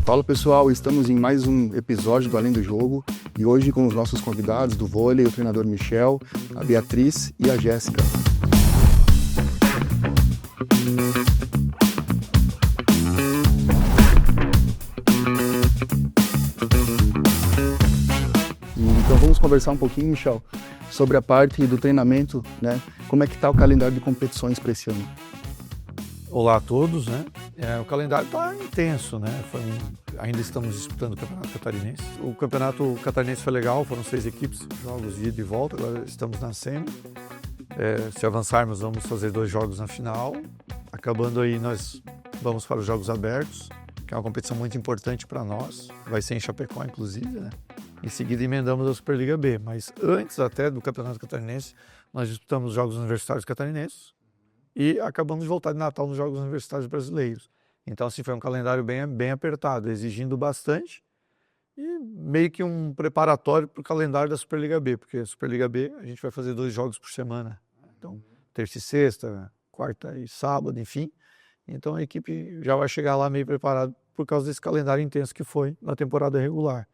Fala pessoal, estamos em mais um episódio do Além do Jogo e hoje com os nossos convidados do vôlei, o treinador Michel, a Beatriz e a Jéssica. Então vamos conversar um pouquinho, Michel, sobre a parte do treinamento, né? Como é que está o calendário de competições para esse ano? Olá a todos, né? O calendário está intenso, né? Ainda estamos disputando o Campeonato Catarinense. O Campeonato Catarinense foi legal, foram 6 equipes, jogos de ida e volta, agora estamos na semi. Se avançarmos, vamos fazer 2 jogos na final. Acabando aí, nós vamos para os Jogos Abertos, que é uma competição muito importante para nós. Vai ser em Chapecó, inclusive, né? Em seguida, emendamos a Superliga B. Mas antes até do Campeonato Catarinense, nós disputamos os Jogos Universitários Catarinenses e acabamos de voltar de Natal nos Jogos Universitários Brasileiros. Então, assim, foi um calendário bem apertado, exigindo bastante e meio que um preparatório para o calendário da Superliga B, porque a Superliga B a gente vai fazer 2 jogos por semana. Então, terça e sexta, quarta e sábado, enfim. Então, a equipe já vai chegar lá meio preparada por causa desse calendário intenso que foi na temporada regular.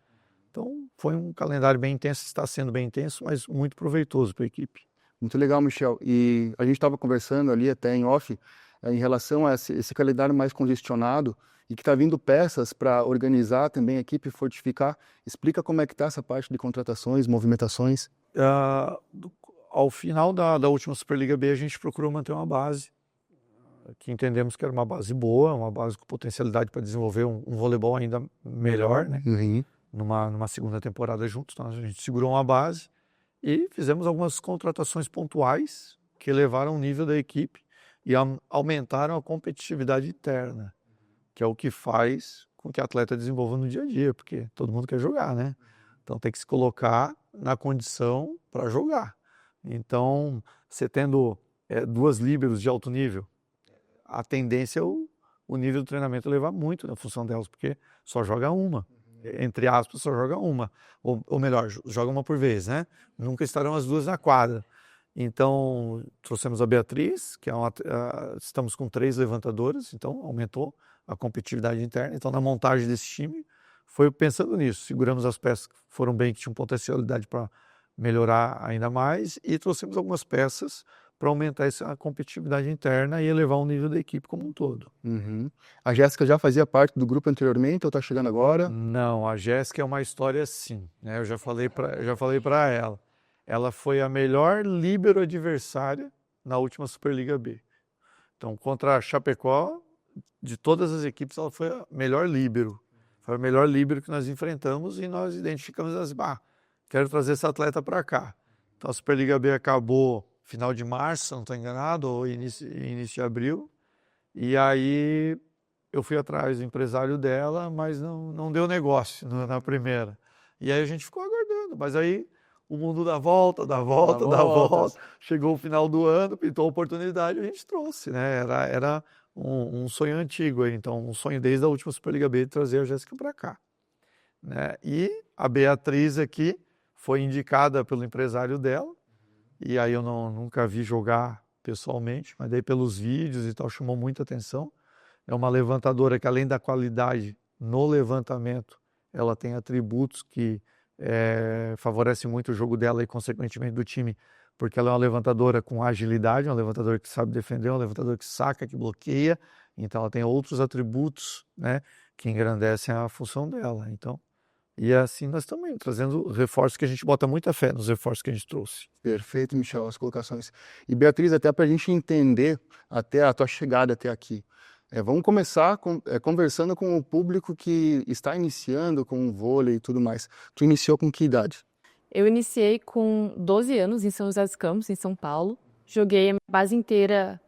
Então, foi um calendário bem intenso, está sendo bem intenso, mas muito proveitoso para a equipe. Muito legal, Michel. E a gente estava conversando ali até em off, em relação a esse calendário mais congestionado e que está vindo peças para organizar também a equipe, fortificar. Explica como é que está essa parte de contratações, movimentações. Ao final da última Superliga B, a gente procurou manter uma base que entendemos que era uma base boa, uma base com potencialidade para desenvolver um voleibol ainda melhor, né? Uhum. Numa segunda temporada juntos. Então, a gente segurou uma base e fizemos algumas contratações pontuais que elevaram o nível da equipe e aumentaram a competitividade interna, que é o que faz com que o atleta desenvolva no dia a dia, porque todo mundo quer jogar, né? Então tem que se colocar na condição para jogar. Então, você tendo 2 líberos de alto nível, a tendência é o nível do treinamento elevar muito na função delas, porque só joga uma. Entre aspas, só joga uma. Ou melhor, joga uma por vez, né? Nunca estarão as 2 na quadra. Então, trouxemos a Beatriz, que estamos com 3 levantadoras, então aumentou a competitividade interna. Então, na montagem desse time, foi pensando nisso. Seguramos as peças que foram bem, que tinham potencialidade para melhorar ainda mais, e trouxemos algumas peças para aumentar essa competitividade interna e elevar o nível da equipe como um todo. Uhum. A Jéssica já fazia parte do grupo anteriormente ou está chegando agora? Não, a Jéssica é uma história assim, né? Eu já falei para ela. Ela foi a melhor líbero adversária na última Superliga B. Então, contra a Chapecó, de todas as equipes, ela foi a melhor líbero. Foi a melhor líbero que nós enfrentamos e nós identificamos assim, quero trazer essa atleta para cá. Então, a Superliga B acabou final de março, não estou enganado, ou início de abril. E aí eu fui atrás do empresário dela, mas não deu negócio na primeira. E aí a gente ficou aguardando, mas aí o mundo dá volta. Chegou o final do ano, pintou a oportunidade, a gente trouxe, né? Era um sonho antigo, então um sonho desde a última Superliga B de trazer a Jéssica para cá, né? E a Beatriz aqui foi indicada pelo empresário dela, e aí eu nunca vi jogar pessoalmente, mas daí pelos vídeos e tal chamou muita atenção. É uma levantadora que, além da qualidade no levantamento, ela tem atributos que favorecem muito o jogo dela e, consequentemente, do time, porque ela é uma levantadora com agilidade, uma levantadora que sabe defender, uma levantadora que saca, que bloqueia. Então, ela tem outros atributos, né, que engrandecem a função dela. Então, e assim nós estamos trazendo reforços que a gente bota muita fé nos reforços que a gente trouxe. Perfeito, Michel, as colocações. E Beatriz, até para a gente entender até a tua chegada até aqui, vamos começar conversando com o público que está iniciando com o vôlei e tudo mais. Tu iniciou com que idade? Eu iniciei com 12 anos em São José dos Campos, em São Paulo. Joguei a base inteira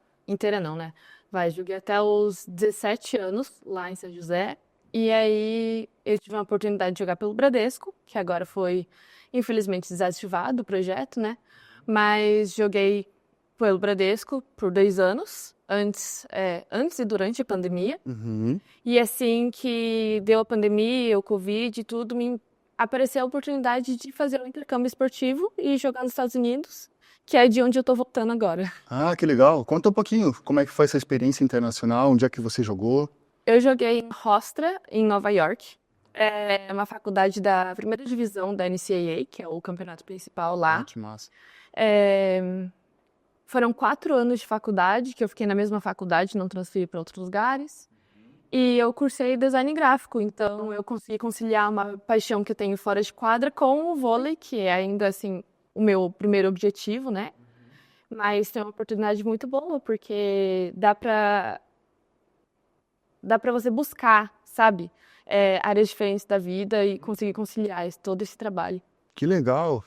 não, né? Joguei até os 17 anos lá em São José. E aí eu tive uma oportunidade de jogar pelo Bradesco, que agora foi, infelizmente, desativado o projeto, né? Mas joguei pelo Bradesco por 2 anos, antes e durante a pandemia. Uhum. E assim que deu a pandemia, o Covid e tudo, me apareceu a oportunidade de fazer um intercâmbio esportivo e jogar nos Estados Unidos, que é de onde eu tô voltando agora. Ah, que legal. Conta um pouquinho, como é que foi essa experiência internacional, onde é que você jogou? Eu joguei em Hofstra, em Nova York. É uma faculdade da primeira divisão da NCAA, que é o campeonato principal lá. Que massa. É, Foram 4 anos de faculdade, que eu fiquei na mesma faculdade, não transferi para outros lugares. E eu cursei design gráfico, então eu consegui conciliar uma paixão que eu tenho fora de quadra com o vôlei, que é ainda assim o meu primeiro objetivo, né? Mas tem uma oportunidade muito boa, porque dá para você buscar, sabe? Áreas diferentes da vida e conseguir conciliar todo esse trabalho. Que legal.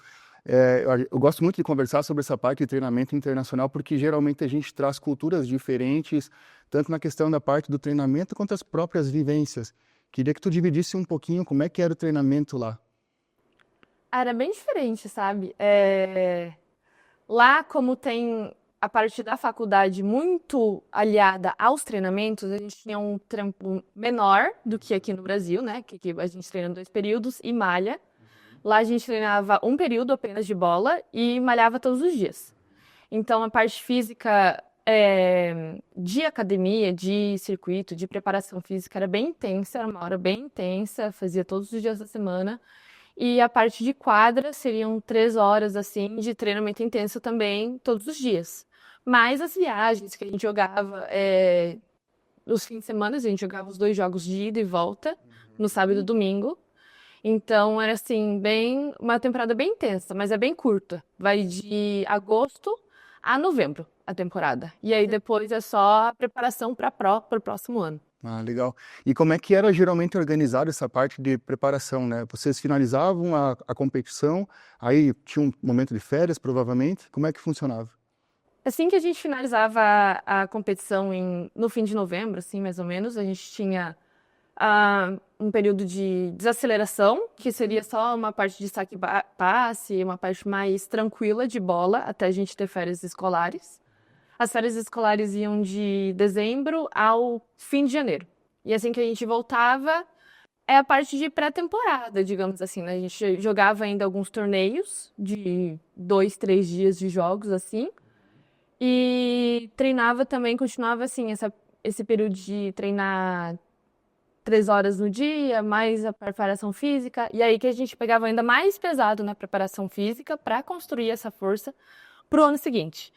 Eu gosto muito de conversar sobre essa parte de treinamento internacional, porque geralmente a gente traz culturas diferentes, tanto na questão da parte do treinamento quanto as próprias vivências. Queria que tu dividisse um pouquinho como é que era o treinamento lá. Era bem diferente, sabe? Lá, como tem a parte da faculdade muito aliada aos treinamentos, a gente tinha um tempo menor do que aqui no Brasil, né? Que aqui a gente treina 2 períodos e malha. Lá a gente treinava 1 período apenas de bola e malhava todos os dias. Então a parte física de academia, de circuito, de preparação física era bem intensa, era uma hora bem intensa, fazia todos os dias da semana. E a parte de quadra seriam 3 horas assim de treinamento intenso também todos os dias. Mais as viagens que a gente jogava, os fins de semana, a gente jogava os 2 jogos de ida e volta, no sábado e domingo. Então era assim, uma temporada bem intensa, mas é bem curta. Vai de agosto a novembro a temporada. E aí depois é só a preparação para o próximo ano. Ah, legal. E como é que era geralmente organizado essa parte de preparação, né? Vocês finalizavam a competição, aí tinha um momento de férias, provavelmente. Como é que funcionava? Assim que a gente finalizava a competição no fim de novembro, assim, mais ou menos, a gente tinha um período de desaceleração, que seria só uma parte de saque-passe, uma parte mais tranquila de bola, até a gente ter férias escolares. As férias escolares iam de dezembro ao fim de janeiro. E assim que a gente voltava, é a parte de pré-temporada, digamos assim, né? A gente jogava ainda alguns torneios de 2, 3 dias de jogos, assim. E treinava também, continuava assim, esse período de treinar 3 horas no dia, mais a preparação física. E aí que a gente pegava ainda mais pesado na preparação física para construir essa força pro ano seguinte.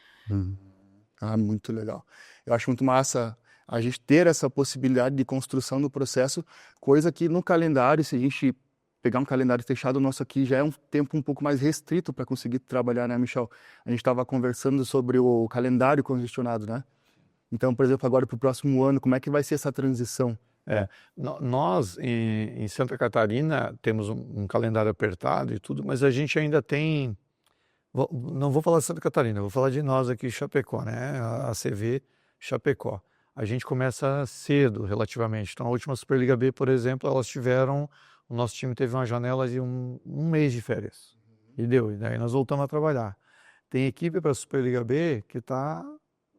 Ah, muito legal. Eu acho muito massa a gente ter essa possibilidade de construção do processo, coisa que no calendário, se a gente pegar um calendário fechado nosso aqui, já é um tempo um pouco mais restrito para conseguir trabalhar, né, Michel? A gente estava conversando sobre o calendário congestionado, né? Então, por exemplo, agora para o próximo ano, como é que vai ser essa transição? Nós, em Santa Catarina, temos um calendário apertado e tudo, mas a gente ainda tem... Não vou falar de Santa Catarina, vou falar de nós aqui, Chapecó, né? A CV Chapecó. A gente começa cedo, relativamente. Então, a última Superliga B, por exemplo, o nosso time teve uma janela de um mês de férias. E deu, e daí nós voltamos a trabalhar. Tem equipe para a Superliga B que está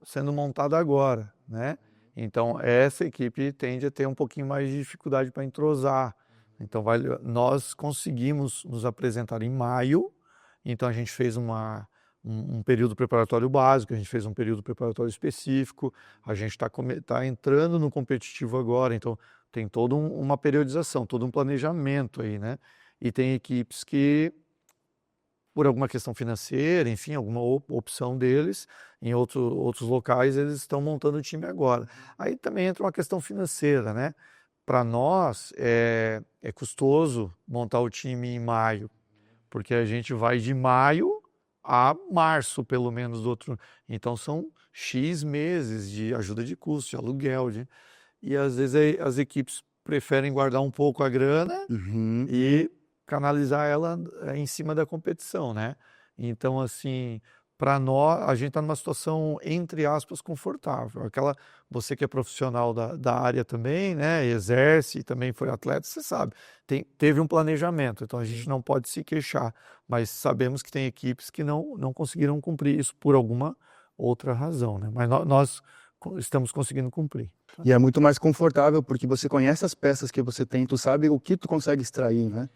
sendo montada agora, né? Então, essa equipe tende a ter um pouquinho mais de dificuldade para entrosar. Então, nós conseguimos nos apresentar em maio. Então, a gente fez um período preparatório básico, a gente fez um período preparatório específico, a gente está entrando no competitivo agora, então tem toda uma periodização, todo um planejamento aí, né? E tem equipes que, por alguma questão financeira, enfim, alguma opção deles, em outros locais eles estão montando o time agora. Aí também entra uma questão financeira, né? Para nós é custoso montar o time em maio, porque a gente vai de maio a março, pelo menos, do outro. Então, são X meses de ajuda de custo, de aluguel. E, às vezes, as equipes preferem guardar um pouco a grana e canalizar ela em cima da competição, né? Então, assim, para nós, a gente está numa situação, entre aspas, confortável. Você que é profissional da área também, né? Exerce e também foi atleta, você sabe. Teve um planejamento, então a gente não pode se queixar. Mas sabemos que tem equipes que não conseguiram cumprir isso por alguma outra razão, né? Mas nós estamos conseguindo cumprir. E é muito mais confortável, porque você conhece as peças que você tem, tu sabe o que tu consegue extrair, né?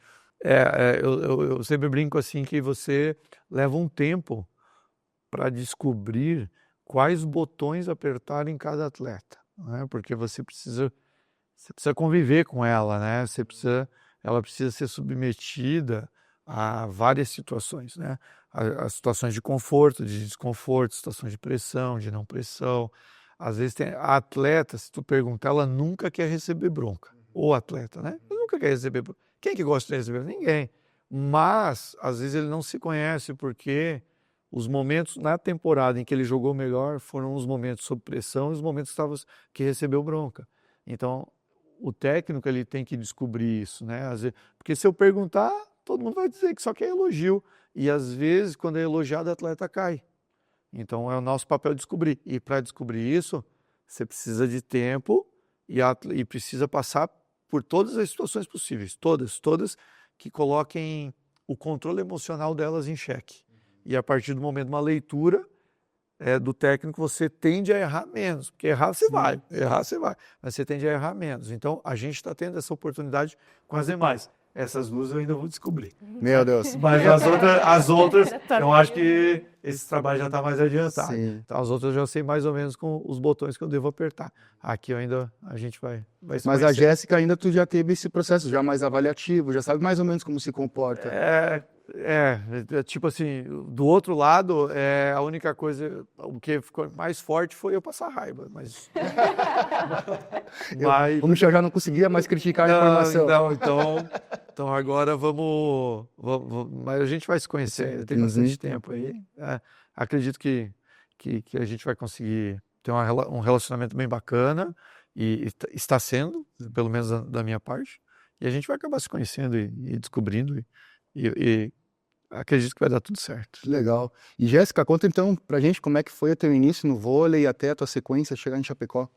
Eu sempre brinco assim que você leva um tempo para descobrir quais botões apertar em cada atleta, né? Porque você precisa você precisa conviver com ela, né? Ela precisa ser submetida a várias situações, né? As situações de conforto, de desconforto, situações de pressão, de não pressão. Às vezes tem a atleta, se tu perguntar, ela nunca quer receber bronca. O atleta, né? Ele nunca quer receber bronca. Quem é que gosta de receber? Ninguém. Mas, às vezes, ele não se conhece porque os momentos na temporada em que ele jogou melhor foram os momentos sob pressão e os momentos que recebeu bronca. Então, o técnico ele tem que descobrir isso, né? Às vezes, porque se eu perguntar, todo mundo vai dizer que só quer elogio. E, às vezes, quando é elogiado, o atleta cai. Então, é o nosso papel descobrir. E, para descobrir isso, você precisa de tempo e precisa passar por todas as situações possíveis. Todas que coloquem o controle emocional delas em xeque. E a partir do momento de uma leitura do técnico, você tende a errar menos. Porque errar você vai, mas você tende a errar menos. Então, a gente está tendo essa oportunidade com as demais. Essas duas eu ainda vou descobrir. Meu Deus. Mas as outras eu acho que esse trabalho já está mais adiantado. Sim. Então, as outras eu já sei mais ou menos com os botões que eu devo apertar. Aqui a gente vai se Mas a conhecer. Jéssica ainda tu já teve esse processo já mais avaliativo, já sabe mais ou menos como se comporta. Tipo assim, do outro lado, a única coisa, o que ficou mais forte foi eu passar raiva, mas... Como eu já não conseguia mais criticar a informação. Então agora vamos, mas a gente vai se conhecer, tem bastante tempo aí. Acredito que a gente vai conseguir ter um relacionamento bem bacana, e está sendo, pelo menos da minha parte, e a gente vai acabar se conhecendo e descobrindo, e acredito que vai dar tudo certo. Legal. E Jéssica, conta então pra gente como é que foi o teu início no vôlei e até a tua sequência chegar em Chapecó.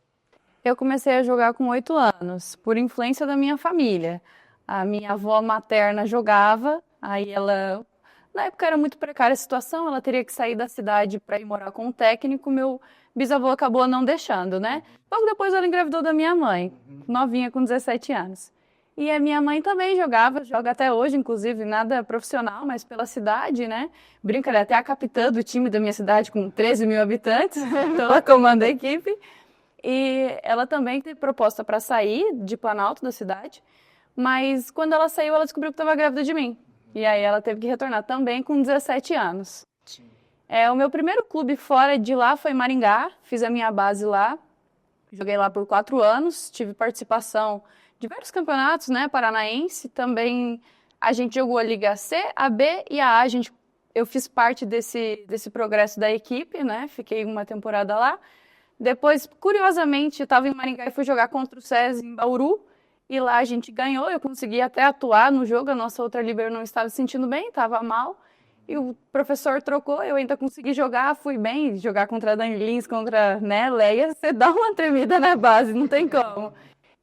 Eu comecei a jogar com 8 anos, por influência da minha família. A minha avó materna jogava, aí ela... Na época era muito precária a situação, ela teria que sair da cidade para ir morar com um técnico, meu bisavô acabou não deixando, né? Logo depois ela engravidou da minha mãe, novinha com 17 anos. E a minha mãe também joga até hoje, inclusive, nada profissional, mas pela cidade, né? Brinca, ela é até a capitã do time da minha cidade, com 13 mil habitantes, então ela comanda a equipe. E ela também teve proposta para sair de Planalto, da cidade, mas quando ela saiu, ela descobriu que estava grávida de mim. E aí ela teve que retornar também com 17 anos. O meu primeiro clube fora de lá foi Maringá, fiz a minha base lá, joguei lá por 4 anos, tive participação de vários campeonatos, né, paranaense, também a gente jogou a Liga C, a B e a A, eu fiz parte desse progresso da equipe, né, fiquei uma temporada lá. Depois, curiosamente, eu estava em Maringá e fui jogar contra o SESI em Bauru, e lá a gente ganhou, eu consegui até atuar no jogo, a nossa outra líbero não estava se sentindo bem, estava mal, e o professor trocou, eu ainda consegui jogar, fui bem, jogar contra a Dani Lins, contra Leia, você dá uma tremida na base, não tem como.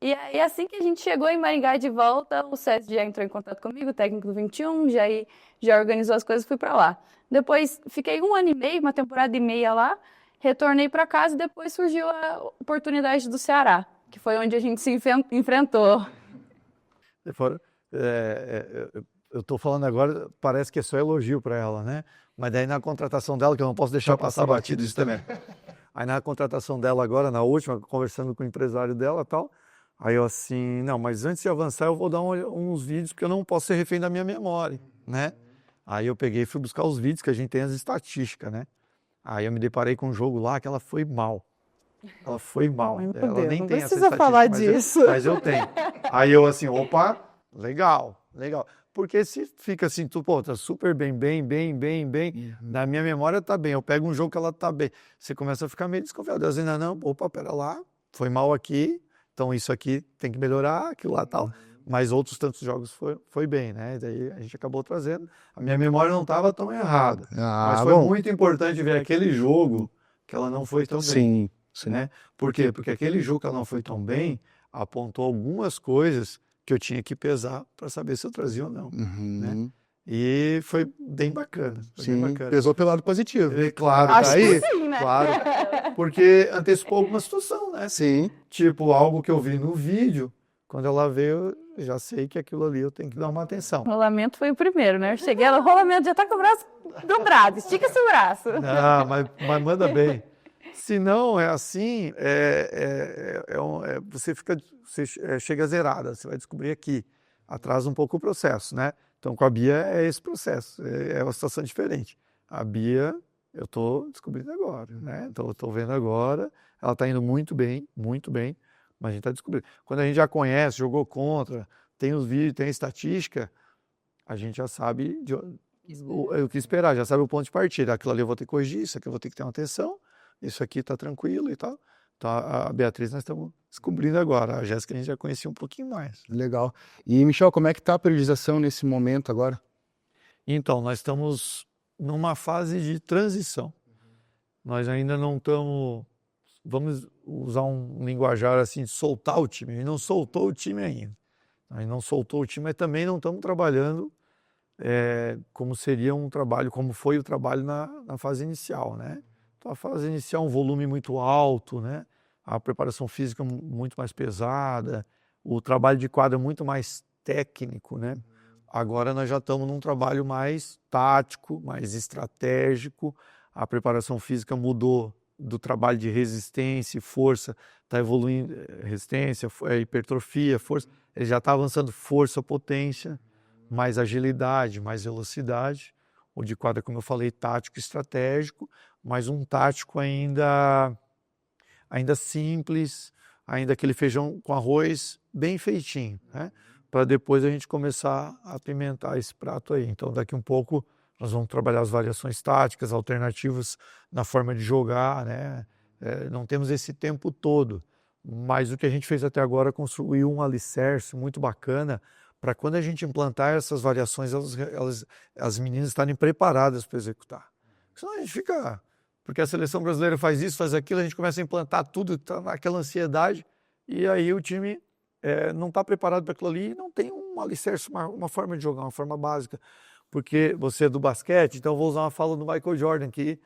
E aí, assim que a gente chegou em Maringá de volta, o SESI já entrou em contato comigo, o técnico do 21, já organizou as coisas e fui para lá. Depois, fiquei 1 ano e meio, uma temporada e meia lá, retornei para casa e depois surgiu a oportunidade do Ceará, que foi onde a gente se enfrentou. Eu estou falando agora, parece que é só elogio para ela, né? Mas daí na contratação dela, que eu não posso deixar passar batido isso também. Aí na contratação dela agora, na última, conversando com o empresário dela e tal, aí eu assim, não, mas antes de avançar eu vou dar uns vídeos, porque eu não posso ser refém da minha memória, né? Aí eu peguei e fui buscar os vídeos, que a gente tem as estatísticas, né? Aí eu me deparei com um jogo lá que ela foi mal. Ela foi mal. Meu Ela Deus, nem não tem essa precisa estatística, falar disso. mas eu tenho. Aí eu assim, opa, legal. Porque se fica assim, tá super bem, na minha memória tá bem, eu pego um jogo que ela tá bem, você começa a ficar meio desconfiado. Eu assim, não, opa, pera lá, foi mal aqui, então isso aqui tem que melhorar, aquilo lá tal. Mas outros tantos jogos foi bem, né? Daí a gente acabou trazendo. A minha memória não estava tão errada. Mas foi muito importante ver aquele jogo que ela não foi tão bem. Sim. Né? Por quê? Porque aquele jogo que ela não foi tão bem apontou algumas coisas que eu tinha que pesar para saber se eu trazia ou não. Né? E foi bem bacana. Pesou pelo lado positivo. Claro, Acho tá aí. que sim, né? Claro. Porque antecipou alguma situação, né? Sim. Tipo, algo que eu vi no vídeo, quando ela veio, eu já sei que aquilo ali eu tenho que dar uma atenção. O rolamento foi o primeiro, né? Eu cheguei, ela, o rolamento já tá com o braço dobrado, estica esse braço. Não, mas manda bem. se não é assim, você chega zerada, você vai descobrir aqui. Atrasa um pouco o processo, né? Então, com a Bia é esse processo, é uma situação diferente. A Bia, eu estou descobrindo agora, né? Então, eu estou vendo agora, ela está indo muito bem, mas a gente está descobrindo. Quando a gente já conhece, jogou contra, tem os vídeos, tem a estatística, a gente já sabe o que esperar, já sabe o ponto de partida. Aquilo ali eu vou ter que corrigir, isso aqui eu vou ter que ter uma atenção, isso aqui está tranquilo e tal. Então, a Beatriz nós estamos descobrindo agora. A Jéssica a gente já conhecia um pouquinho mais. Legal. E, Michel, como é que está a periodização nesse momento agora? Então, nós estamos numa fase de transição. Nós ainda não estamos, vamos usar um linguajar assim, de soltar o time. A gente não soltou o time ainda. A gente não soltou o time, mas também não estamos trabalhando como seria um trabalho, como foi o trabalho na fase inicial, né? Então, a fase inicial é um volume muito alto, né? A preparação física muito mais pesada, o trabalho de quadra muito mais técnico, né? Agora nós já estamos num trabalho mais tático, mais estratégico. A preparação física mudou do trabalho de resistência e força, está evoluindo resistência, hipertrofia, força. Ele já está avançando força, potência, mais agilidade, mais velocidade. O de quadra, como eu falei, tático e estratégico, mas um tático ainda simples, ainda aquele feijão com arroz bem feitinho, né? Para depois a gente começar a apimentar esse prato aí. Então, daqui um pouco, nós vamos trabalhar as variações táticas, alternativas na forma de jogar, né? Não temos esse tempo todo, mas o que a gente fez até agora construiu um alicerce muito bacana para quando a gente implantar essas variações, as meninas estarem preparadas para executar. Senão a gente fica... Porque a seleção brasileira faz isso, faz aquilo, a gente começa a implantar tudo, está naquela ansiedade, e aí o time não está preparado para aquilo ali e não tem um alicerce, uma forma de jogar, uma forma básica. Porque você é do basquete, então eu vou usar uma fala do Michael Jordan, que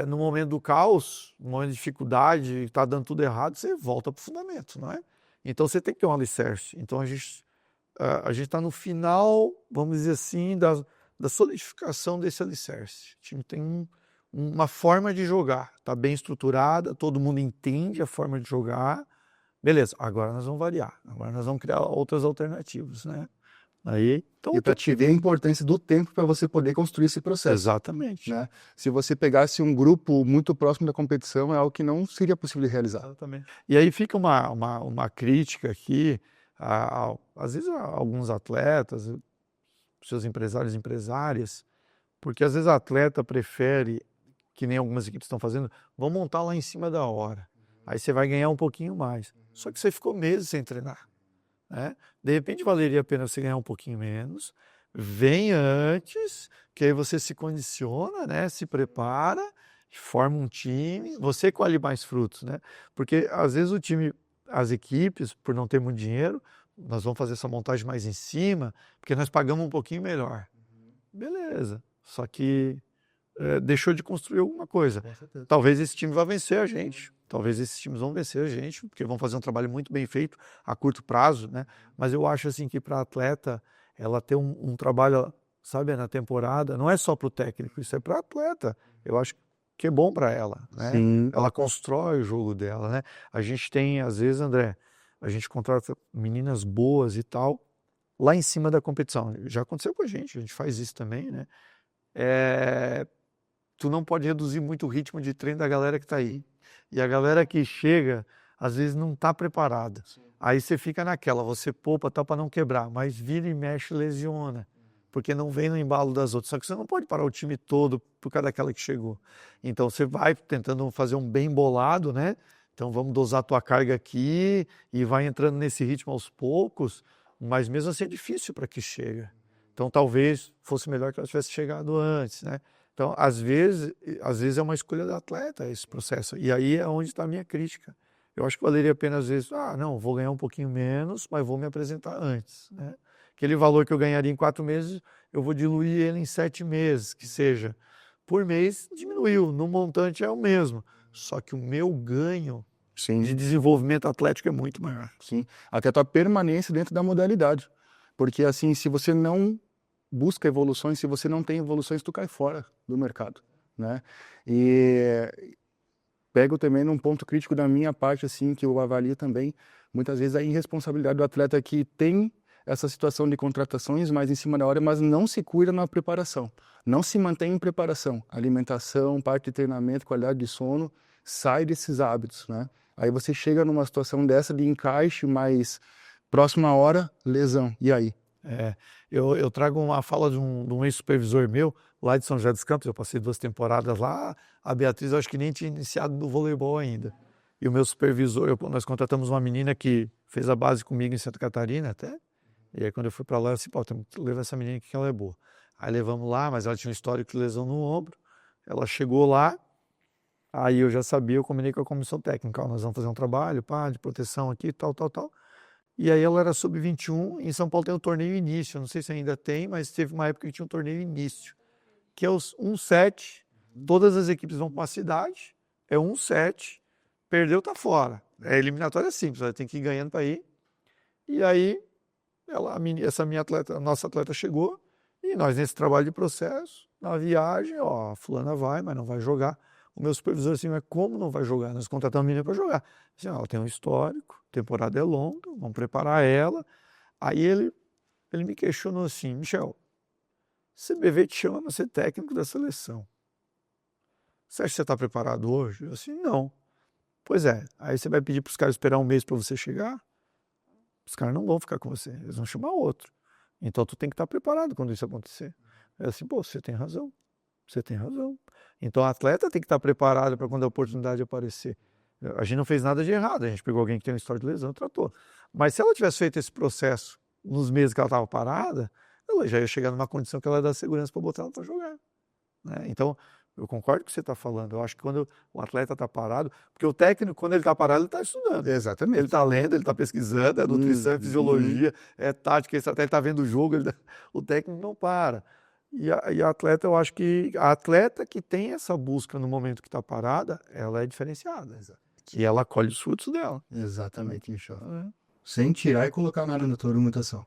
no momento do caos, no momento de dificuldade, está dando tudo errado, você volta para o fundamento, não é? Então você tem que ter um alicerce. Então a gente está no final, vamos dizer assim, da solidificação desse alicerce. O time tem uma forma de jogar, está bem estruturada, todo mundo entende a forma de jogar. Beleza, agora nós vamos variar, agora nós vamos criar outras alternativas, né? Então, e para te ver a importância do tempo para você poder construir esse processo. Exatamente. Né? Se você pegasse um grupo muito próximo da competição, é algo que não seria possível de realizar. Exatamente. E aí fica uma crítica aqui, às vezes a alguns atletas, seus empresários e empresárias, porque às vezes o atleta prefere, que nem algumas equipes estão fazendo, vão montar lá em cima da hora. Aí você vai ganhar um pouquinho mais. Só que você ficou meses sem treinar, né? De repente valeria a pena você ganhar um pouquinho menos, vem antes, que aí você se condiciona, né? Se prepara, forma um time, você colhe mais frutos, né? Porque às vezes o time, as equipes, por não ter muito dinheiro, nós vamos fazer essa montagem mais em cima, porque nós pagamos um pouquinho melhor. Beleza, só que deixou de construir alguma coisa. Talvez esse time vá vencer a gente, talvez esses times vão vencer a gente, porque vão fazer um trabalho muito bem feito a curto prazo, né? Mas eu acho assim que para a atleta, ela ter um trabalho, sabe, na temporada, não é só para o técnico, isso é para a atleta. Eu acho que é bom para ela, né? Sim. Ela constrói o jogo dela, né? A gente tem, às vezes, André, a gente contrata meninas boas e tal, lá em cima da competição. Já aconteceu com a gente faz isso também, né? Tu não pode reduzir muito o ritmo de treino da galera que está aí. E a galera que chega, às vezes não está preparada. Sim. Aí você fica naquela, você poupa tal para não quebrar, mas vira e mexe, lesiona, porque não vem no embalo das outras. Só que você não pode parar o time todo por causa daquela que chegou. Então você vai tentando fazer um bem bolado, né? Então vamos dosar a tua carga aqui e vai entrando nesse ritmo aos poucos, mas mesmo assim é difícil para que chega. Então talvez fosse melhor que ela tivesse chegado antes, né? Então, às vezes é uma escolha do atleta esse processo. E aí é onde está a minha crítica. Eu acho que valeria a pena, às vezes, não, vou ganhar um pouquinho menos, mas vou me apresentar antes, né? Aquele valor que eu ganharia em 4 meses, eu vou diluir ele em 7 meses, que seja. Por mês, diminuiu. No montante é o mesmo. Só que o meu ganho de desenvolvimento atlético é muito maior. Sim, até a tua permanência dentro da modalidade. Porque, assim, se você não busca evoluções, se você não tem evoluções, tu cai fora do mercado, né? E pego também num ponto crítico da minha parte, assim, que eu avalio também, muitas vezes a irresponsabilidade do atleta que tem essa situação de contratações mais em cima da hora, mas não se cuida na preparação, não se mantém em preparação, alimentação, parte de treinamento, qualidade de sono, sai desses hábitos, né? Aí você chega numa situação dessa de encaixe, mas próxima hora, lesão, e aí? Eu trago uma fala de um ex-supervisor meu, lá de São José dos Campos, eu passei 2 temporadas lá, a Beatriz eu acho que nem tinha iniciado no voleibol ainda. E o meu supervisor, nós contratamos uma menina que fez a base comigo em Santa Catarina até, e aí quando eu fui para lá, eu disse, pô, temos que levar essa menina aqui que ela é boa. Aí levamos lá, mas ela tinha um histórico de lesão no ombro, ela chegou lá, aí eu já sabia, eu combinei com a comissão técnica, ó, nós vamos fazer um trabalho, de proteção aqui, tal. E aí ela era sub-21, em São Paulo tem um torneio início, não sei se ainda tem, mas teve uma época que tinha um torneio início, que é os 1-7, todas as equipes vão para uma cidade, é 1-7, perdeu, tá fora. É eliminatória simples, ela tem que ir ganhando para ir. E aí, a nossa atleta chegou, e nós nesse trabalho de processo, na viagem, ó, a fulana vai, mas não vai jogar. O meu supervisor assim, mas como não vai jogar? Nós contratamos a menina para jogar. Assim, ó, ela tem um histórico, a temporada é longa, vamos preparar ela. Aí ele me questionou assim, Michel, CBV te chama para ser técnico da seleção. Você acha que você está preparado hoje? Eu assim, não. Pois é, aí você vai pedir para os caras esperar um mês para você chegar? Os caras não vão ficar com você, eles vão chamar outro. Então tu tem que estar preparado quando isso acontecer. Eu assim, pô, você tem razão. Então o atleta tem que estar preparado para quando a oportunidade aparecer. A gente não fez nada de errado, a gente pegou alguém que tem uma história de lesão e tratou. Mas se ela tivesse feito esse processo nos meses que ela estava parada, ela já ia chegar numa condição que ela ia dar segurança para botar ela para jogar. Né? Então, eu concordo com o que você está falando. Eu acho que quando o atleta está parado, porque o técnico, quando ele está parado, ele está estudando. Exatamente. Ele está lendo, ele está pesquisando, é nutrição, é fisiologia, é tática, ele está vendo o jogo, o técnico não para. E a atleta, eu acho que a atleta que tem essa busca no momento que está parada, ela é diferenciada. E ela colhe os frutos dela. Exatamente, Michel. Sem tirar e colocar nada na tua argumentação.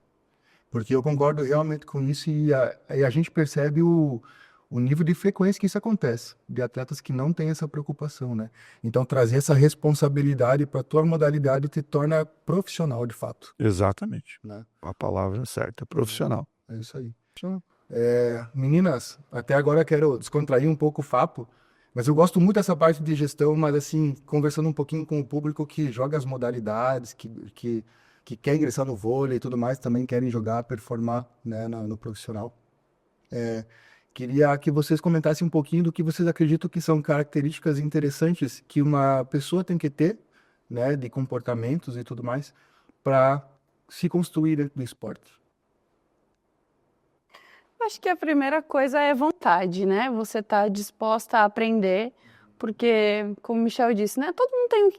Porque eu concordo realmente com isso e a gente percebe o nível de frequência que isso acontece, de atletas que não têm essa preocupação, né? Então, trazer essa responsabilidade para a tua modalidade te torna profissional, de fato. Exatamente. Né? A palavra certa, profissional. É isso aí. Meninas, até agora eu quero descontrair um pouco o papo, mas eu gosto muito dessa parte de gestão, mas assim, conversando um pouquinho com o público que joga as modalidades, que quer ingressar no vôlei e tudo mais, também querem jogar, performar, né, no profissional. Queria que vocês comentassem um pouquinho do que vocês acreditam que são características interessantes que uma pessoa tem que ter, né, de comportamentos e tudo mais, para se construir dentro do esporte. Acho que a primeira coisa é vontade, né? Você tá disposta a aprender, porque, como o Michel disse, né? Todo mundo tem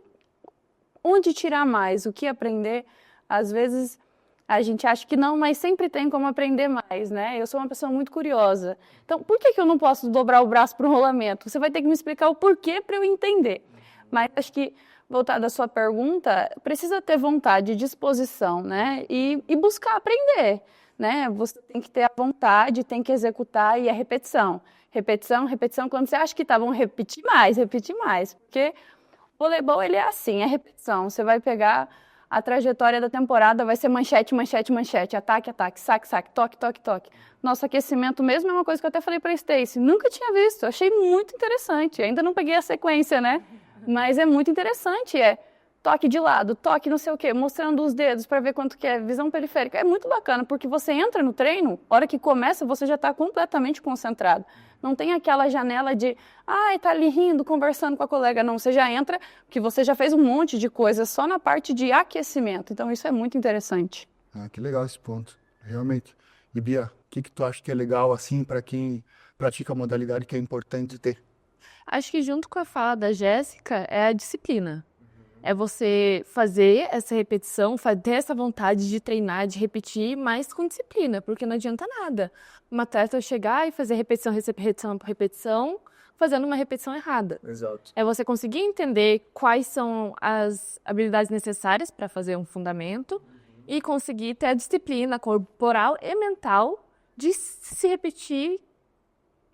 onde tirar mais, o que aprender. Às vezes a gente acha que não, mas sempre tem como aprender mais, né? Eu sou uma pessoa muito curiosa. Então, por que eu não posso dobrar o braço para o rolamento? Você vai ter que me explicar o porquê para eu entender. Mas acho que, voltado à sua pergunta, precisa ter vontade, disposição, né? E buscar aprender. Né? Você tem que ter a vontade, tem que executar e a repetição. Repetição, quando você acha que tá bom, repetir mais, porque o voleibol ele é assim, é repetição. Você vai pegar a trajetória da temporada, vai ser manchete, ataque, saque, toque. Nosso aquecimento mesmo é uma coisa que eu até falei para Stacy, nunca tinha visto, achei muito interessante, ainda não peguei a sequência, né? Mas é muito interessante, toque de lado, toque não sei o quê, mostrando os dedos para ver quanto que é, visão periférica. É muito bacana, porque você entra no treino, hora que começa, você já está completamente concentrado. Não tem aquela janela de, tá ali rindo, conversando com a colega. Não, você já entra, porque você já fez um monte de coisa só na parte de aquecimento. Então, isso é muito interessante. Que legal esse ponto, realmente. E Bia, o que tu acha que é legal, assim, para quem pratica a modalidade, que é importante ter? Acho que junto com a fala da Jéssica é a disciplina. É você fazer essa repetição, ter essa vontade de treinar, de repetir, mas com disciplina, porque não adianta nada uma atleta chegar e fazer repetição, fazendo uma repetição errada. Exato. É você conseguir entender quais são as habilidades necessárias para fazer um fundamento e conseguir ter a disciplina corporal e mental de se repetir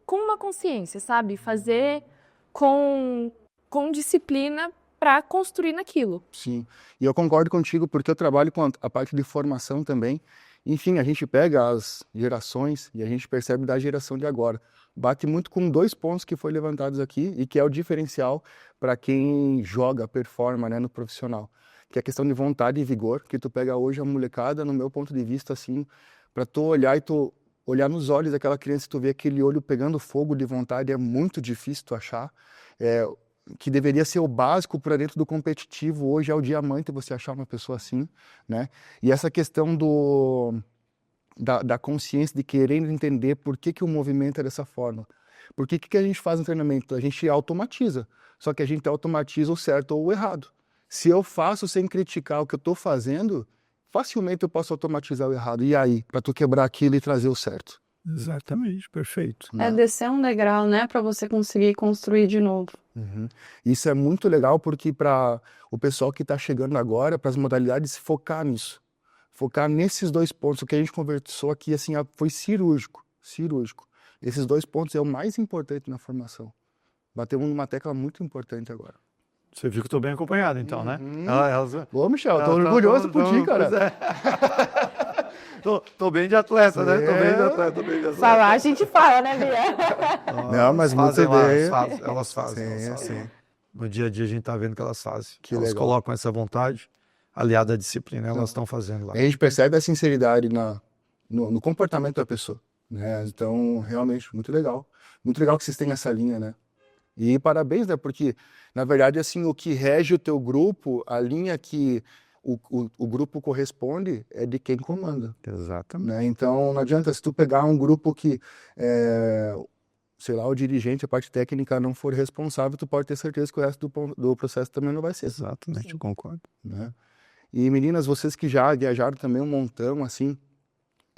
com uma consciência, sabe? Fazer com com disciplina para construir naquilo. Sim, e eu concordo contigo porque eu trabalho com a parte de formação também. Enfim, a gente pega as gerações e a gente percebe da geração de agora. Bate muito com 2 pontos que foi levantados aqui e que é o diferencial para quem joga, performa, né, no profissional. Que é a questão de vontade e vigor, que tu pega hoje a molecada, no meu ponto de vista, assim, para tu olhar e tu olhar nos olhos daquela criança e tu ver aquele olho pegando fogo de vontade, é muito difícil tu achar. Que deveria ser o básico para dentro do competitivo, hoje é o diamante você achar uma pessoa assim, né? E essa questão da consciência de querer entender por que o movimento é dessa forma. Por que a gente faz no treinamento? A gente automatiza, só que a gente automatiza o certo ou o errado. Se eu faço sem criticar o que eu estou fazendo, facilmente eu posso automatizar o errado. E aí, para tu quebrar aquilo e trazer o certo? Exatamente, perfeito. É descer um degrau, né, para você conseguir construir de novo. Uhum. Isso é muito legal porque para o pessoal que está chegando agora, para as modalidades, focar nisso. Focar nesses 2 pontos. O que a gente conversou aqui assim, foi cirúrgico. Esses 2 pontos é o mais importante na formação. Batemos numa tecla muito importante agora. Você viu que estou bem acompanhado, então, né? Ô, Michel, tô orgulhoso por ti, cara. Tô bem de atleta, né? Tô bem de atleta. Falar, a gente fala, né, Bia? Não, mas muito bem. Elas fazem. Sim. No dia a dia a gente tá vendo que elas fazem. Que elas legal. colocam essa vontade aliada à disciplina, elas estão fazendo lá. A gente percebe a sinceridade no comportamento da pessoa, né? Então, realmente, muito legal. Muito legal que vocês têm essa linha, né? E parabéns, né? Porque, na verdade, assim, o que rege o teu grupo, a linha que o grupo corresponde é de quem comanda. Exatamente. Né? Então, não adianta se tu pegar um grupo que, sei lá, o dirigente, a parte técnica não for responsável, tu pode ter certeza que o resto do processo também não vai ser. Exatamente, eu concordo. Né? E meninas, vocês que já viajaram também um montão, assim,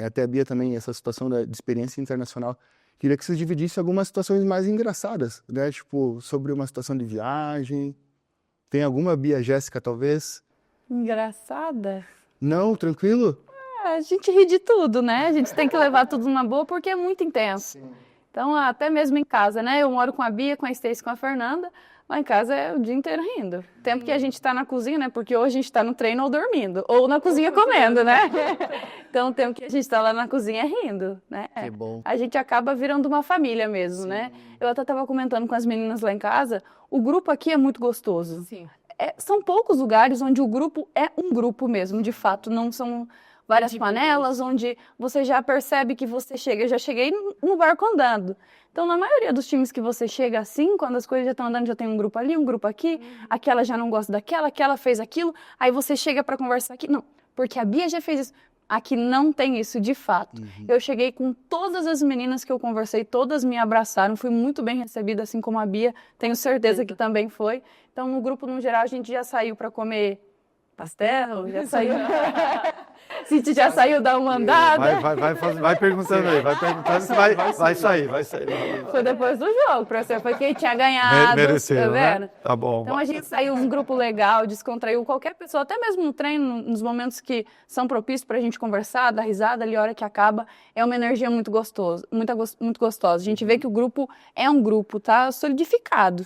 até a Bia também, essa situação de experiência internacional, queria que vocês dividissem algumas situações mais engraçadas, né? Tipo, sobre uma situação de viagem. Tem alguma, Bia, Jéssica, talvez? Engraçada. Não, tranquilo? A gente ri de tudo, né? A gente tem que levar tudo na boa porque é muito intenso. Então, até mesmo em casa, né? Eu moro com a Bia, com a Stacy, com a Fernanda. Lá em casa é o dia inteiro rindo. O tempo que a gente tá na cozinha, né? Porque ou a gente tá no treino ou dormindo. Ou na cozinha comendo, né? Então, o tempo que a gente tá lá na cozinha é rindo, né? Que bom. A gente acaba virando uma família mesmo, né? Eu até tava comentando com as meninas lá em casa. O grupo aqui é muito gostoso. Sim. São poucos lugares onde o grupo é um grupo mesmo, de fato. Não são várias panelas onde você já percebe que você chega. Eu já cheguei no barco andando. Então, na maioria dos times que você chega assim, quando as coisas já estão andando, já tem um grupo ali, um grupo aqui, aquela já não gosta daquela, aquela fez aquilo, aí você chega para conversar aqui. Não, porque a Bia já fez isso. Aqui não tem isso, de fato. Eu cheguei com todas as meninas que eu conversei, todas me abraçaram, fui muito bem recebida, assim como a Bia, tenho certeza que também foi. Então, no grupo, no geral, a gente já saiu para comer pastel, já saiu... A gente já saiu dar uma andada. Vai perguntando aí, vai sair. Foi depois do jogo, professor, foi quem tinha ganhado. Mereceu, tá vendo? né? Tá bom. Então a gente saiu um grupo legal, descontraiu qualquer pessoa, até mesmo no treino, nos momentos que são propícios pra gente conversar, dar risada ali, a hora que acaba, é uma energia muito gostosa, muito gostosa. A gente vê que o grupo é um grupo, tá solidificado.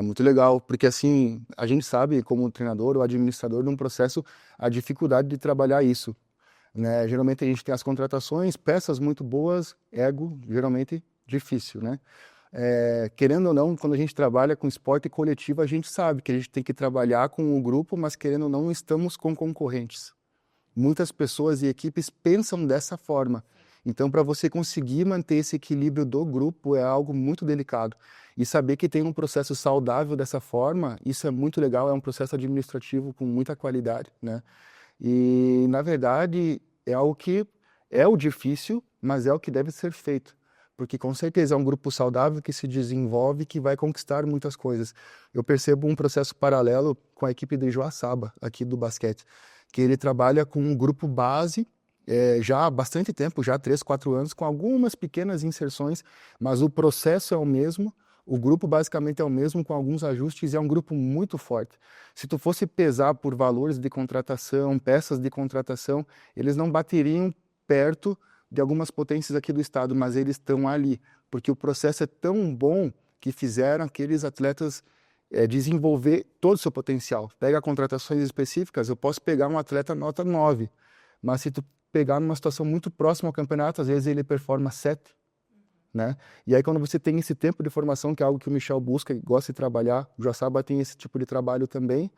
Muito legal, porque assim, a gente sabe como treinador ou administrador de um processo, a dificuldade de trabalhar isso, né? Geralmente a gente tem as contratações, peças muito boas, ego, geralmente difícil, né? Querendo ou não, quando a gente trabalha com esporte coletivo, a gente sabe que a gente tem que trabalhar com o grupo, mas querendo ou não, estamos com concorrentes. Muitas pessoas e equipes pensam dessa forma. Então, para você conseguir manter esse equilíbrio do grupo é algo muito delicado. E saber que tem um processo saudável dessa forma, isso é muito legal, é um processo administrativo com muita qualidade, né? E, na verdade, é algo que é o difícil, mas é o que deve ser feito. Porque, com certeza, é um grupo saudável que se desenvolve, que vai conquistar muitas coisas. Eu percebo um processo paralelo com a equipe de Joaçaba, aqui do basquete, que ele trabalha com um grupo base, já há bastante tempo, já há 3, 4 anos, com algumas pequenas inserções, mas o processo é o mesmo, o grupo basicamente é o mesmo, com alguns ajustes, e é um grupo muito forte. Se tu fosse pesar por valores de contratação, peças de contratação, eles não bateriam perto de algumas potências aqui do estado, mas eles estão ali, porque o processo é tão bom que fizeram aqueles atletas desenvolver todo o seu potencial. Pega contratações específicas, eu posso pegar um atleta nota 9, mas se tu pegar numa situação muito próxima ao campeonato, às vezes ele performa 7, né? E aí quando você tem esse tempo de formação, que é algo que o Michel busca e gosta de trabalhar, o Joaçaba tem esse tipo de trabalho também,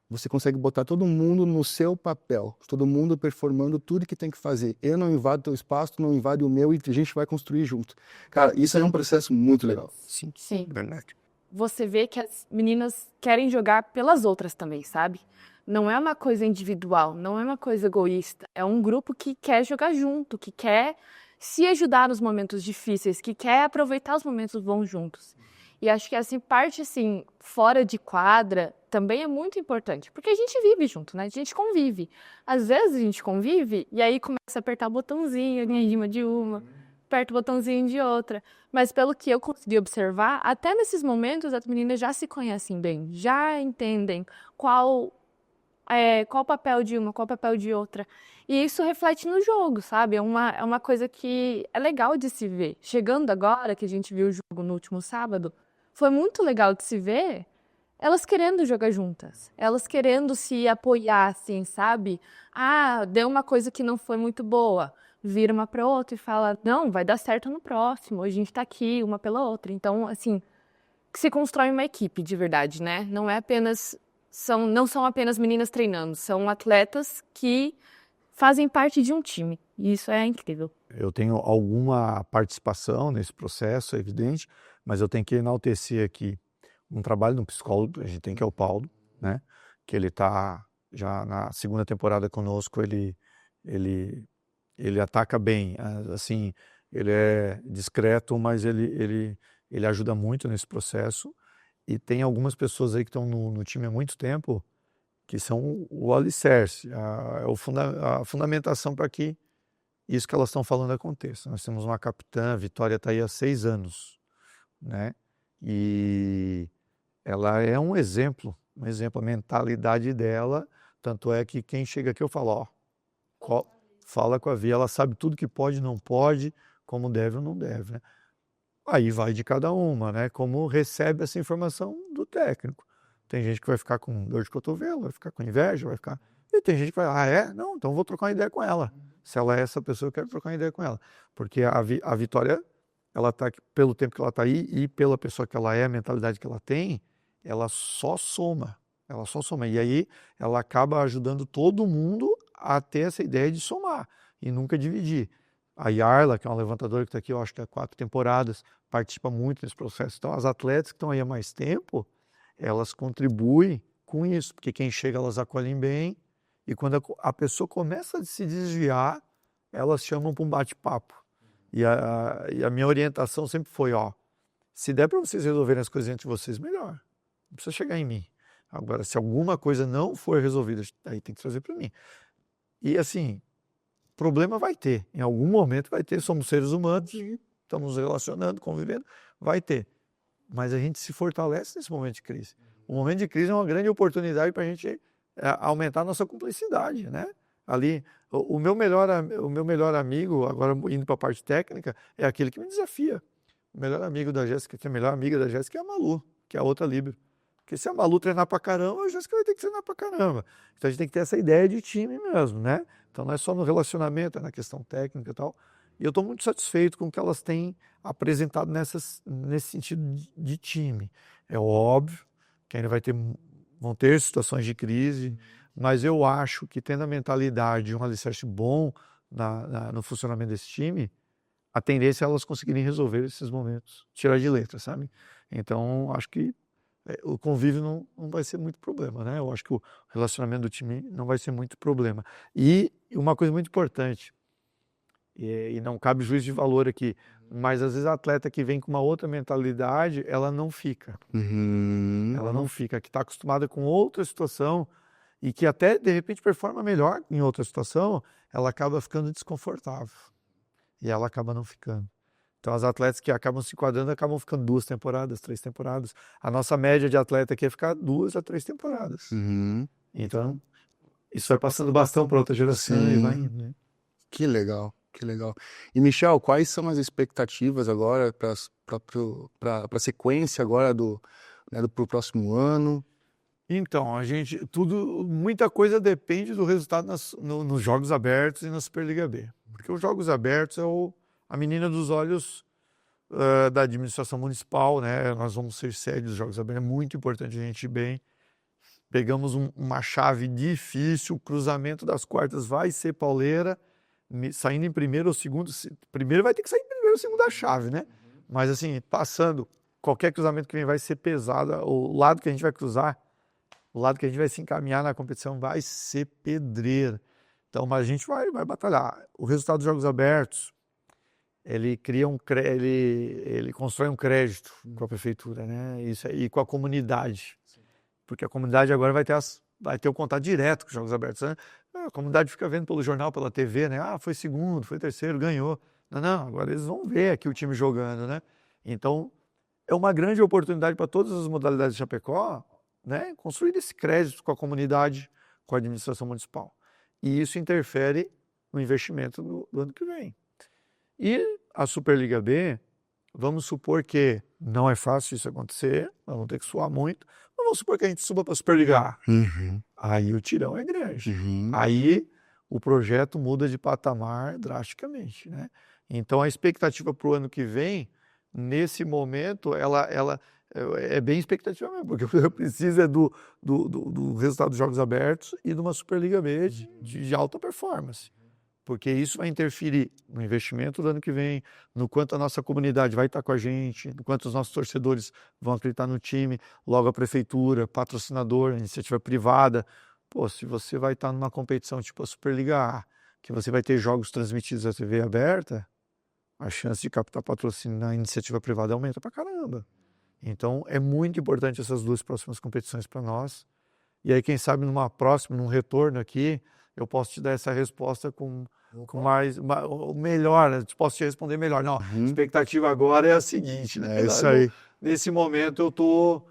você consegue botar todo mundo no seu papel, todo mundo performando tudo que tem que fazer. Eu não invado teu espaço, tu não invade o meu, e a gente vai construir junto. Cara, isso é um processo muito legal. Sim, Sim. verdade. Você vê que as meninas querem jogar pelas outras também, sabe? Não é uma coisa individual, não é uma coisa egoísta. É um grupo que quer jogar junto, que quer se ajudar nos momentos difíceis, que quer aproveitar os momentos bons juntos. E acho que essa parte, assim, fora de quadra, também é muito importante. Porque a gente vive junto, né? A gente convive. Às vezes a gente convive e aí começa a apertar o botãozinho ali em cima de uma, aperta o botãozinho de outra. Mas pelo que eu consegui observar, até nesses momentos as meninas já se conhecem bem, já entendem qual o papel de uma, qual o papel de outra. E isso reflete no jogo, sabe? É uma coisa que é legal de se ver. Chegando agora, que a gente viu o jogo no último sábado, foi muito legal de se ver elas querendo jogar juntas, elas querendo se apoiar, assim, sabe? Ah, deu uma coisa que não foi muito boa, vira uma para outra e fala, não, vai dar certo no próximo, a gente tá aqui, uma pela outra. Então, assim, que se constrói uma equipe de verdade, né? Não é apenas, não são apenas meninas treinando, são atletas que fazem parte de um time. E isso é incrível. Eu tenho alguma participação nesse processo, é evidente, mas eu tenho que enaltecer aqui um trabalho de um psicólogo, a gente tem, que é o Paulo, né? Que ele está já na segunda temporada conosco, ele ataca bem, assim, ele é discreto, mas ele ajuda muito nesse processo. E tem algumas pessoas aí que estão no time há muito tempo, que são o alicerce, a fundamentação para que isso que elas estão falando aconteça. Nós temos uma capitã, a Vitória está aí há 6 anos, né? E ela é um exemplo, a mentalidade dela, tanto é que quem chega aqui eu falo, fala com a Via, ela sabe tudo que pode, não pode, como deve ou não deve, né? Aí vai de cada uma, né? Como recebe essa informação do técnico. Tem gente que vai ficar com dor de cotovelo, vai ficar com inveja, vai ficar... E tem gente que vai, não, então vou trocar uma ideia com ela. Se ela é essa pessoa, eu quero trocar uma ideia com ela. Porque a Vitória, ela tá aqui, pelo tempo que ela está aí e pela pessoa que ela é, a mentalidade que ela tem, ela só soma. E aí ela acaba ajudando todo mundo a ter essa ideia de somar e nunca dividir. A Yarla, que é uma levantadora que está aqui, eu acho que há 4 temporadas, participa muito desse processo. Então, as atletas que estão aí há mais tempo, elas contribuem com isso, porque quem chega, elas acolhem bem, e quando a pessoa começa a se desviar, elas chamam para um bate-papo. E a minha orientação sempre foi, se der para vocês resolverem as coisas entre vocês, melhor. Não precisa chegar em mim. Agora, se alguma coisa não for resolvida, aí tem que trazer para mim. E assim, problema vai ter. Em algum momento vai ter. Somos seres humanos, estamos nos relacionando, convivendo, vai ter. Mas a gente se fortalece nesse momento de crise. O momento de crise é uma grande oportunidade para a gente aumentar a nossa cumplicidade, né? Ali, o meu melhor amigo, agora indo para a parte técnica, é aquele que me desafia. O melhor amigo da Jéssica, que é a melhor amiga da Jéssica, é a Malu, que é a outra líbero. Porque se a Malu treinar pra caramba, a Jéssica vai ter que treinar pra caramba. Então a gente tem que ter essa ideia de time mesmo, né? Então não é só no relacionamento, é na questão técnica e tal. E eu estou muito satisfeito com o que elas têm apresentado nesse sentido de time. É óbvio que ainda vão ter situações de crise, mas eu acho que tendo a mentalidade de um alicerce bom no funcionamento desse time, a tendência é elas conseguirem resolver esses momentos, tirar de letra, sabe? Então, acho que o convívio não vai ser muito problema, né? Eu acho que o relacionamento do time não vai ser muito problema. E uma coisa muito importante, e não cabe juízo de valor aqui, mas às vezes a atleta que vem com uma outra mentalidade, ela não fica. Ela não fica, que está acostumada com outra situação e que até, de repente, performa melhor em outra situação, ela acaba ficando desconfortável. E ela acaba não ficando. Então, as atletas que acabam se enquadrando acabam ficando 2 temporadas, 3 temporadas. A nossa média de atleta aqui é ficar 2 a 3 temporadas. Então, isso vai passando bastão para outra geração e vai indo, né? Que legal, que legal. E, Michel, quais são as expectativas agora para as a sequência agora pro próximo ano? Então, muita coisa depende do resultado nos Jogos Abertos e na Superliga B. Porque os Jogos Abertos é a menina dos olhos da administração municipal, né? Nós vamos ser sede dos Jogos Abertos, é muito importante a gente ir bem. Pegamos uma chave difícil, o cruzamento das quartas vai ser pauleira, saindo em primeiro ou segundo. Primeiro vai ter que sair em primeiro ou segundo da chave, né? Mas assim, passando, qualquer cruzamento que vem vai ser pesado, o lado que a gente vai cruzar, o lado que a gente vai se encaminhar na competição vai ser pedreira. Então, mas a gente vai batalhar. O resultado dos Jogos Abertos, ele constrói um crédito com a prefeitura, né? Isso aí, e com a comunidade. Porque a comunidade agora vai ter o contato direto com os Jogos Abertos, né? A comunidade fica vendo pelo jornal, pela TV, né? Foi segundo, foi terceiro, ganhou. Não, agora eles vão ver aqui o time jogando, né? Então, é uma grande oportunidade para todas as modalidades de Chapecó, né? Construir esse crédito com a comunidade, com a administração municipal. E isso interfere no investimento do ano que vem. E a Superliga B, vamos supor que não é fácil isso acontecer, nós vamos ter que suar muito, mas vamos supor que a gente suba para a Superliga A. Aí o tirão é grande. Aí o projeto muda de patamar drasticamente, né? Então a expectativa para o ano que vem, nesse momento, ela é bem expectativa mesmo, porque eu preciso do resultado dos Jogos Abertos e de uma Superliga B de alta performance. Porque isso vai interferir no investimento do ano que vem, no quanto a nossa comunidade vai estar com a gente, no quanto os nossos torcedores vão acreditar no time, logo a prefeitura, patrocinador, a iniciativa privada. Pô, se você vai estar numa competição tipo a Superliga A, que você vai ter jogos transmitidos na TV aberta, a chance de captar patrocínio na iniciativa privada aumenta pra caramba. Então, é muito importante essas duas próximas competições para nós. E aí, quem sabe, num retorno aqui, eu posso te dar essa resposta com melhor, né? Posso te responder melhor. Não, a expectativa agora é a seguinte, né? É isso aí. Nesse momento, eu tô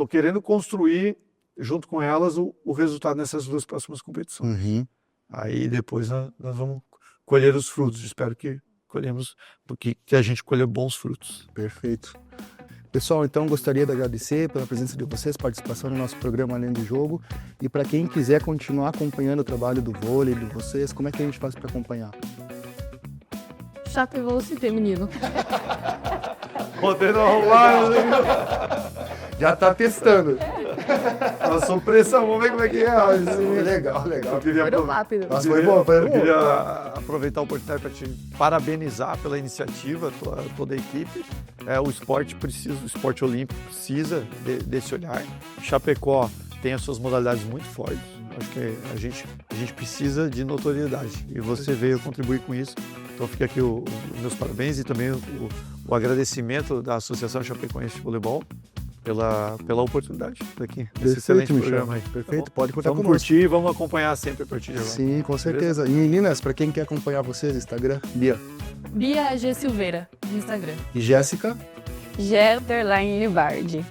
querendo construir, junto com elas, o resultado nessas duas próximas competições. Aí, depois, nós vamos colher os frutos. Espero que colhemos, porque a gente colha bons frutos. Perfeito. Pessoal, então gostaria de agradecer pela presença de vocês, participação no nosso programa Além do Jogo. E para quem quiser continuar acompanhando o trabalho do vôlei, de vocês, como é que a gente faz para acompanhar? Chape Vôlei feminino. Podendo arrumar, Já tá testando. passou pressão, vamos ver como é que é. Legal. Eu queria Foi rápido. Nossa, foi bom. Eu queria aproveitar a oportunidade para te parabenizar pela iniciativa, toda a equipe. O esporte olímpico precisa desse olhar. Chapecó tem as suas modalidades muito fortes. Acho que a gente precisa de notoriedade e você veio contribuir com isso. Então fica aqui os meus parabéns e também o agradecimento da Associação Chapecoense de Voleibol pela oportunidade daqui. Esse excelente programa aí. Perfeito, Tá bom? pode contar Vamos conosco. curtir, vamos acompanhar sempre a partir de agora. Sim, com certeza. E meninas, para quem quer acompanhar vocês, Instagram, Bia Bia G. Silveira, no Instagram. e Jéssica. G_Libardi.